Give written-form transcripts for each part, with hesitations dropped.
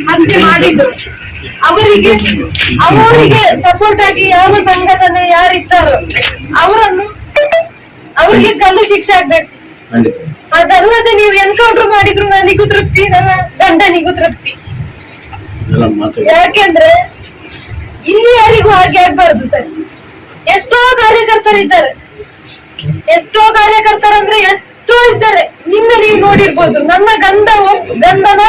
ಹತ್ಯೆ ಮಾಡಿದ್ರು ಅವರಿಗೆ ಸಪೋರ್ಟ್ ಆಗಿ ಯಾವ ಸಂಘಟನೆ ಯಾರಿದ್ದಾರೋ ಅವ್ರಿಗೆ ಗಲ್ಲು ಶಿಕ್ಷೆ ಆಗ್ಬೇಕು. ಅದಲ್ಲದೆ ನೀವು ಎನ್ಕೌಂಟರ್ ಮಾಡಿದ್ರು ನನಗೂ ತೃಪ್ತಿ, ನನ್ನ ಗಂಡನಿಗೂ ತೃಪ್ತಿ. ಯಾಕೆಂದ್ರೆ ಇಲ್ಲಿ ಯಾರಿಗೂ ಹಾಗೆ ಆಗ್ಬಾರ್ದು ಸರ್. ಎಷ್ಟೋ ಕಾರ್ಯಕರ್ತರಿದ್ದಾರೆ, ಅಂದ್ರೆ ಎಷ್ಟೋ ಇದ್ದಾರೆ. ನಿನ್ನ ನೀವು ನೋಡಿರ್ಬೋದು, ನನ್ನ ಗಂಡನ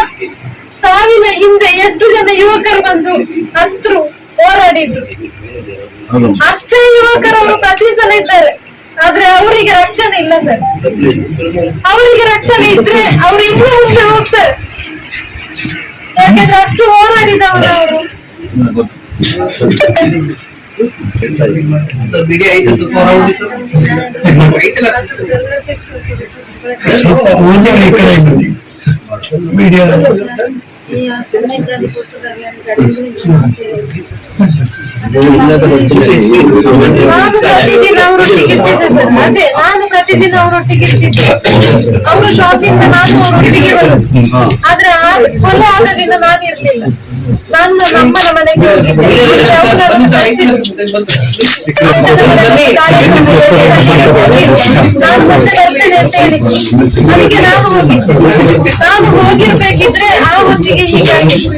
ಸಾವಿನ ಹಿಂದೆ ಎಷ್ಟು ಜನ ಯುವಕರು ಬಂದು ಹತ್ರು ಹೋರಾಡಿದ್ರು. ಅಷ್ಟೇ ಯುವಕರವರು ಪ್ರತಿ ಸಲ ಇದ್ದಾರೆ, ಆದ್ರೆ ಅವರಿಗೆ ರಕ್ಷಣೆ ಇಲ್ಲ ಸರ್. ಅವರಿಗೆ ರಕ್ಷಣೆ ಇದ್ರೆ ಅವ್ರು ಇನ್ನೂ ಮುಂದೆ ಹೋಗ್ತಾರೆ. ಯಾಕೆಂದ್ರೆ ಅಷ್ಟು ಹೋರಾಡಿದವರು ಅವರು. ನಾನು ಪ್ರತಿದಿನ ಅವರೊಟ್ಟಿಗೆ ಇರ್ತಿದ್ದೆ. ಅವರು ಶಾಪಿಂಗ್ ನಾನು ಅವರೊಟ್ಟಿಗೆ ಬರುದು. ಆದ್ರೆ ಕೊಲೆ ಆಗಲಿಲ್ಲ, ನಾನು ಇರ್ಲಿಲ್ಲ. ನಾನು ನಮ್ಮನ ಮನೆಗೆ ಹೋಗಿದ್ದೆ. ನಾನು ಮತ್ತೆ ಬರ್ತೇನೆ ಅಂತ ಹೇಳಿದ್ದೆ. ಅದಕ್ಕೆ ನಾನು ಹೋಗಿದ್ದೆ. ನಾನು ಹೋಗಿರ್ಬೇಕಿದ್ರೆ ಆ ಹೊತ್ತಿಗೆ ಹೀಗಾಗಿತ್ತು.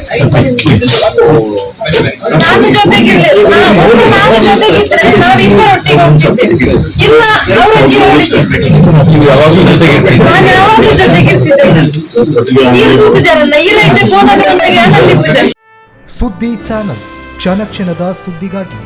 ನಾನು ಜೊತೆಗಿರ್ಲಿಲ್ಲ. ನಾನು ಜೊತೆಗಿದ್ರೆ ನಾವಿಬ್ಬರೊಟ್ಟಿಗೆ ಹೋಗ್ತಿದ್ದೇವೆ. ಇಲ್ಲ ಅವರೊಟ್ಟಿಗೆ ಹೋಗ್ತಿದ್ದೆ. ನಾನು ಯಾವಾಗಲೂ ಜೊತೆಗಿರ್ತಿದ್ದೆ. ಈ ಜನ ಈ ರೈತ ಫೋನ್ ಸುದ್ದಿ ಚಾನಲ್, ಕ್ಷಣ ಕ್ಷಣದ ಸುದ್ದಿಗಾಗಿ.